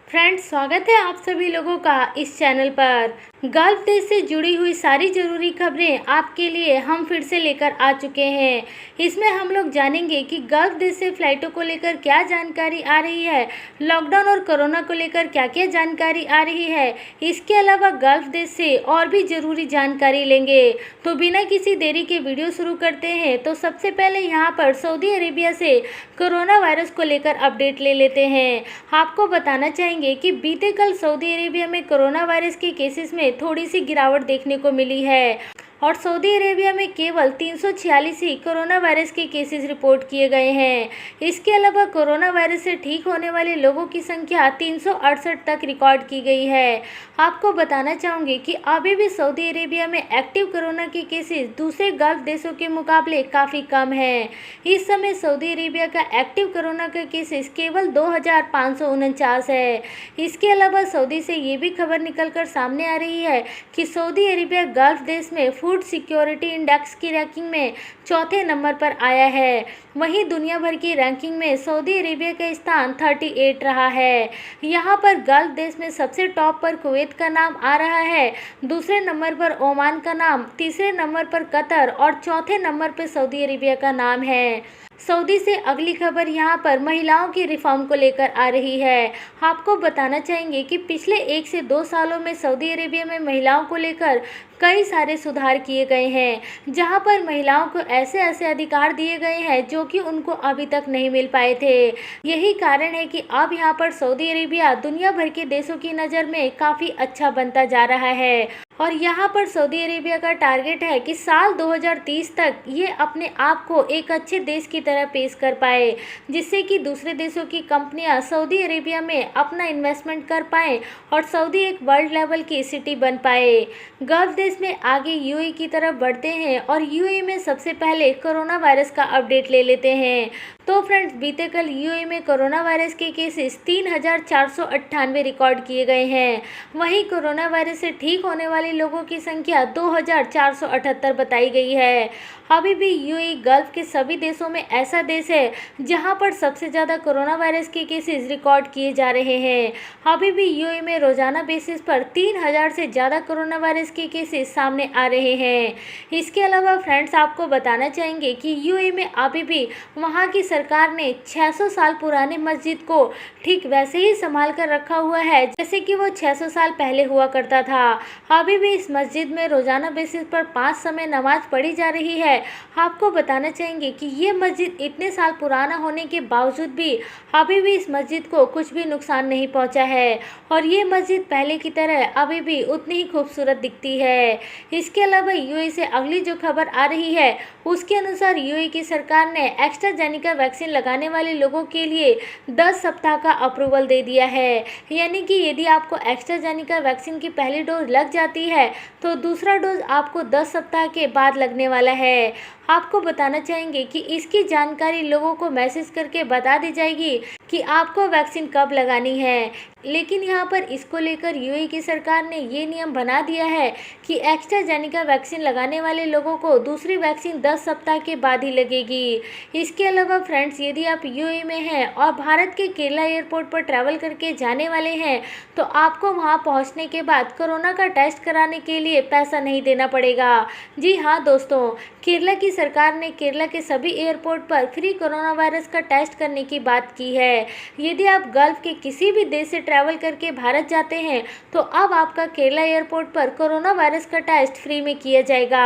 Friends, स्वागत है आप सभी लोगों का इस चैनल पर। गल्फ देश से जुड़ी हुई सारी ज़रूरी खबरें आपके लिए हम फिर से लेकर आ चुके हैं। इसमें हम लोग जानेंगे कि गल्फ देश से फ़्लाइटों को लेकर क्या जानकारी आ रही है, लॉकडाउन और कोरोना को लेकर क्या क्या जानकारी आ रही है। इसके अलावा गल्फ देश से और भी ज़रूरी जानकारी लेंगे। तो बिना किसी देरी के वीडियो शुरू करते हैं। तो सबसे पहले यहाँ पर सऊदी अरेबिया से कोरोना वायरस को लेकर अपडेट ले लेते हैं। आपको बताना चाहेंगे कि बीते कल सऊदी अरेबिया में कोरोना वायरस के केसेस में थोड़ी सी गिरावट देखने को मिली है और सऊदी अरेबिया में केवल 346 ही कोरोना वायरस के केसेस रिपोर्ट किए गए हैं। इसके अलावा कोरोना वायरस से ठीक होने वाले लोगों की संख्या 368 तक रिकॉर्ड की गई है। आपको बताना चाहूँगी कि अभी भी सऊदी अरेबिया में एक्टिव कोरोना के केसेस दूसरे गल्फ देशों के मुकाबले काफ़ी कम हैं। इस समय सऊदी अरेबिया का एक्टिव कोरोना का केसेस केवल 2549 है। इसके अलावा सऊदी से ये भी खबर निकल कर सामने आ रही है कि सऊदी अरेबिया गल्फ देश में फूड सिक्योरिटी इंडेक्स की रैंकिंग में चौथे नंबर पर आया है। वहीं दुनिया भर की रैंकिंग में सऊदी अरेबिया का स्थान 38 रहा है। यहाँ पर गल्फ देश में सबसे टॉप पर कुवैत का नाम आ रहा है, दूसरे नंबर पर ओमान का नाम, तीसरे नंबर पर कतर और चौथे नंबर पर सऊदी अरेबिया का नाम है। सऊदी से अगली खबर यहाँ पर महिलाओं की रिफॉर्म को लेकर आ रही है। आपको बताना चाहेंगे कि पिछले 1 से 2 सालों में सऊदी अरेबिया में महिलाओं को लेकर कई सारे सुधार किए गए हैं, जहां पर महिलाओं को ऐसे ऐसे अधिकार दिए गए हैं जो कि उनको अभी तक नहीं मिल पाए थे। यही कारण है कि अब यहां पर सऊदी अरेबिया दुनिया भर के देशों की नज़र में काफ़ी अच्छा बनता जा रहा है और यहाँ पर सऊदी अरेबिया का टारगेट है कि साल 2030 तक ये अपने आप को एक अच्छे देश की तरह पेश कर पाए, जिससे कि दूसरे देशों की कंपनियाँ सऊदी अरेबिया में अपना इन्वेस्टमेंट कर पाएँ और सऊदी एक वर्ल्ड लेवल की सिटी बन पाए। गल्फ देश में आगे यूएई की तरफ बढ़ते हैं और यूएई में सबसे पहले कोरोना वायरस का अपडेट ले लेते हैं। तो फ्रेंड्स, बीते कल यूएई में कोरोना वायरस के केसेस 3498 रिकॉर्ड किए गए हैं। वहीं कोरोना वायरस से ठीक होने वाले लोगों की संख्या 2478 बताई गई है। अभी भी यूएई गल्फ के सभी देशों में ऐसा देश है जहां पर सबसे ज़्यादा कोरोना वायरस के केसेस रिकॉर्ड किए जा रहे हैं। अभी भी यूएई में रोजाना बेसिस पर 3000 से ज़्यादा कोरोना वायरस के केसेस सामने आ रहे हैं। इसके अलावा फ्रेंड्स, आपको बताना चाहेंगे कि यूएई में अभी भी वहां की सरकार ने 600 साल पुराने मस्जिद को ठीक वैसे ही संभाल कर रखा हुआ है जैसे कि वो 600 साल पहले हुआ करता था। अभी भी इस मस्जिद में रोजाना बेसिस पर 5 समय नमाज पढ़ी जा रही है। आपको बताना चाहेंगे कि ये मस्जिद इतने साल पुराना होने के बावजूद भी अभी भी इस मस्जिद को कुछ भी नुकसान नहीं पहुंचा है और ये मस्जिद पहले की तरह अभी भी उतनी ही खूबसूरत दिखती है। इसके अलावा यूएई से अगली जो खबर आ रही है उसके अनुसार यूएई की सरकार ने एस्ट्राजेनेका वैक्सीन लगाने वाले लोगों के लिए 10 सप्ताह का अप्रूवल दे दिया है। यानी कि यदि आपको एस्ट्राजेनेका वैक्सीन की पहली डोज लग जाती है तो दूसरा डोज आपको 10 सप्ताह के बाद लगने वाला है। आपको बताना चाहेंगे कि इसकी जानकारी लोगों को मैसेज करके बता दी जाएगी कि आपको वैक्सीन कब लगानी है। लेकिन यहाँ पर इसको लेकर यूएई की सरकार ने ये नियम बना दिया है कि एस्ट्राजेनेका वैक्सीन लगाने वाले लोगों को दूसरी वैक्सीन 10 सप्ताह के बाद ही लगेगी। इसके अलावा फ्रेंड्स, यदि आप यूएई में हैं और भारत के केरला एयरपोर्ट पर ट्रैवल करके जाने वाले हैं तो आपको वहाँ पहुँचने के बाद कोरोना का टेस्ट कराने के लिए पैसा नहीं देना पड़ेगा। जी हाँ दोस्तों, केरला की सरकार ने केरला के सभी एयरपोर्ट पर फ्री कोरोना वायरस का टेस्ट करने की बात की है। यदि आप गल्फ के किसी भी देश से ट्रैवल करके भारत जाते हैं तो अब आपका केरला एयरपोर्ट पर कोरोना वायरस का टेस्ट फ्री में किया जाएगा।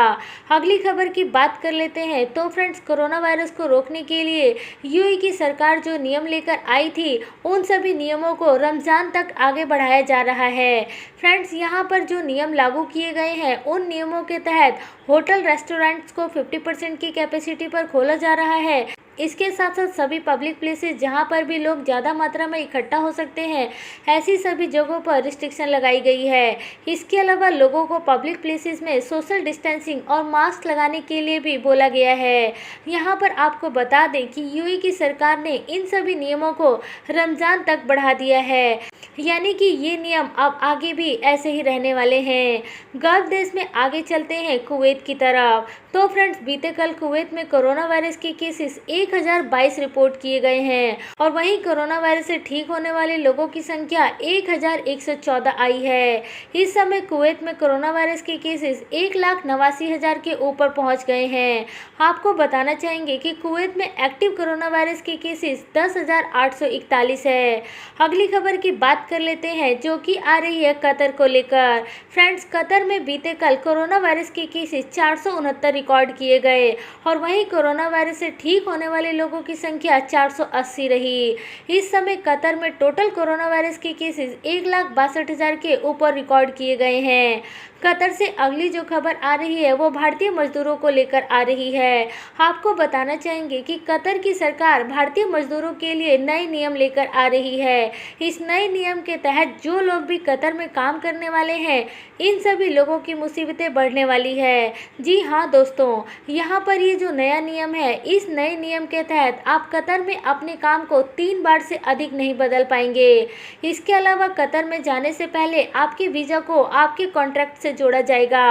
अगली खबर की बात कर लेते हैं। तो फ्रेंड्स, कोरोना वायरस को रोकने के लिए यूएई की सरकार जो नियम लेकर आई थी उन सभी नियमों को रमज़ान तक आगे बढ़ाया जा रहा है। फ्रेंड्स, यहाँ पर जो नियम लागू किए गए हैं उन नियमों के तहत होटल रेस्टोरेंट्स को 50% की कैपेसिटी पर खोला जा रहा है। इसके साथ साथ सभी पब्लिक प्लेसेस जहां पर भी लोग ज़्यादा मात्रा में इकट्ठा हो सकते हैं ऐसी सभी जगहों पर रिस्ट्रिक्शन लगाई गई है। इसके अलावा लोगों को पब्लिक प्लेसेस में सोशल डिस्टेंसिंग और मास्क लगाने के लिए भी बोला गया है। यहां पर आपको बता दें कि यूएई की सरकार ने इन सभी नियमों को रमज़ान तक बढ़ा दिया है। यानी कि ये नियम अब आगे भी ऐसे ही रहने वाले हैं। गल्फ देश में आगे चलते हैं कुवैत की तरफ। तो फ्रेंड्स, बीते कल कुवैत में कोरोना वायरस के केसेस 1022 रिपोर्ट किए गए हैं और वहीं कोरोना वायरस से ठीक होने वाले लोगों की संख्या 1114 आई है। इस समय कुवैत में कोरोना वायरस के केसेस 1,89,000 के ऊपर पहुंच गए हैं। आपको बताना चाहेंगे कि कुवैत में एक्टिव कोरोना वायरस के केसेस 10,841 है। अगली खबर की बात कर लेते हैं जो कि आ रही है कतर को लेकर। फ्रेंड्स, कतर में बीते कल कोरोना वायरस के केसेस 469 रिकॉर्ड किए गए और वहीं कोरोना वायरस से ठीक होने वाले लोगों की संख्या 480 रही। इस समय कतर में टोटल कोरोना वायरस के केसेस 1,62,000 के ऊपर रिकॉर्ड किए गए हैं। कतर से अगली जो खबर आ रही है वो भारतीय मजदूरों को लेकर आ रही है। आपको बताना चाहेंगे कि कतर की सरकार भारतीय मजदूरों के लिए नए नियम लेकर आ रही है। इस नए नियम के तहत जो लोग भी कतर में काम करने वाले हैं, इन सभी लोगों की मुसीबतें बढ़ने वाली है। जी हाँ दोस्तों, यहाँ पर ये जो नया नियम है, इस नए नियम के तहत आप कतर में अपने काम को 3 बार से अधिक नहीं बदल पाएंगे। इसके अलावा कतर में जाने से पहले आपके वीज़ा को आपके कॉन्ट्रैक्ट से जोड़ा जाएगा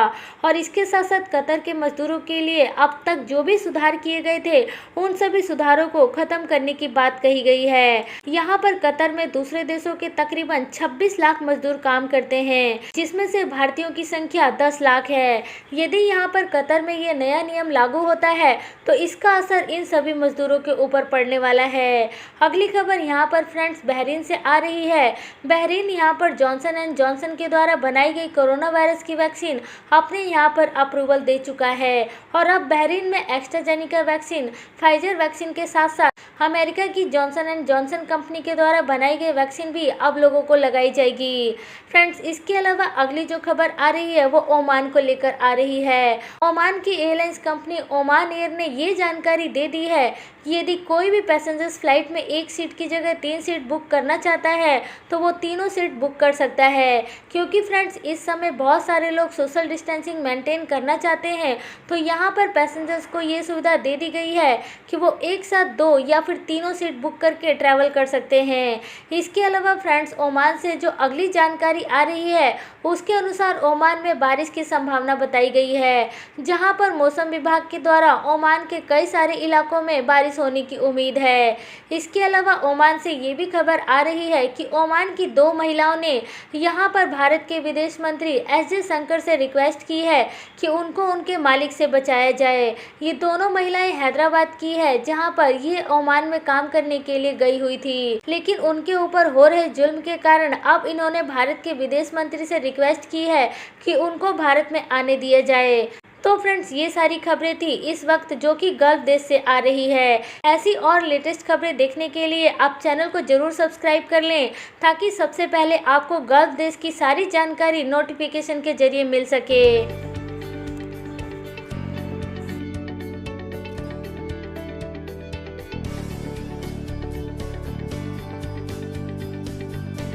और इसके साथ साथ कतर के मजदूरों के लिए अब तक जो भी सुधार किए गए थे, उन सभी सुधारों को खत्म करने की बात कही गई है। यहाँ पर कतर में दूसरे देशों के तकरीबन 26 लाख मजदूर काम करते हैं, जिसमें से भारतीयों की संख्या 10 लाख है। यदि यहाँ पर कतर में ये नया नियम लागू होता है तो इसका असर इन सभी मजदूरों के ऊपर पड़ने वाला है। अगली खबर यहाँ पर फ्रेंड्स बहरीन से आ रही है। बहरीन यहाँ पर जॉनसन एंड जॉनसन के द्वारा बनाई गई कोरोना वायरस की वैक्सीन अपने यहाँ पर अप्रूवल दे चुका है और अब बहरीन में एस्ट्राजेनेका वैक्सीन, फाइजर वैक्सीन के साथ साथ अमेरिका की जॉनसन एंड जॉनसन कंपनी के द्वारा बनाई गई वैक्सीन भी अब लोगों को लगाई जाएगी। फ्रेंड्स, इसके अलावा अगली जो खबर आ रही है वो ओमान को लेकर आ रही है। ओमान की एयरलाइंस कंपनी ओमान एयर ने ये जानकारी दे दी है कि यदि कोई भी पैसेंजर्स फ्लाइट में एक सीट की जगह 3 सीट बुक करना चाहता है तो वो तीनों सीट बुक कर सकता है, क्योंकि फ्रेंड्स इस समय बहुत सारे लोग सोशल डिस्टेंसिंग मेंटेन करना चाहते हैं। तो यहाँ पर पैसेंजर्स को ये सुविधा दे दी गई है कि वो एक साथ 2 या फिर तीनों सीट बुक करके ट्रैवल कर सकते हैं। इसके अलावा फ्रेंड्स, ओमान से जो अगली जानकारी आ रही है उसके अनुसार ओमान में बारिश की संभावना बताई गई है, जहां पर मौसम विभाग के द्वारा ओमान के कई सारे इलाकों में बारिश होने की उम्मीद है। इसके अलावा ओमान से ये भी खबर आ रही है कि ओमान की 2 महिलाओं ने यहां पर भारत के विदेश मंत्री एस जयशंकर से रिक्वेस्ट की है कि उनको उनके मालिक से बचाया जाए। ये दोनों महिलाएं हैदराबाद की है, जहां पर ये ओमान में काम करने के लिए गई हुई थी, लेकिन उनके ऊपर हो रहे जुल्म के कारण अब इन्होंने भारत के विदेश मंत्री से रिक्वेस्ट की है कि उनको भारत में आने दिया जाए। तो फ्रेंड्स, ये सारी खबरें थी इस वक्त जो कि गल्फ देश से आ रही है। ऐसी और लेटेस्ट खबरें देखने के लिए आप चैनल को जरूर सब्सक्राइब कर लें, ताकि सबसे पहले आपको गल्फ देश की सारी जानकारी नोटिफिकेशन के जरिए मिल सके।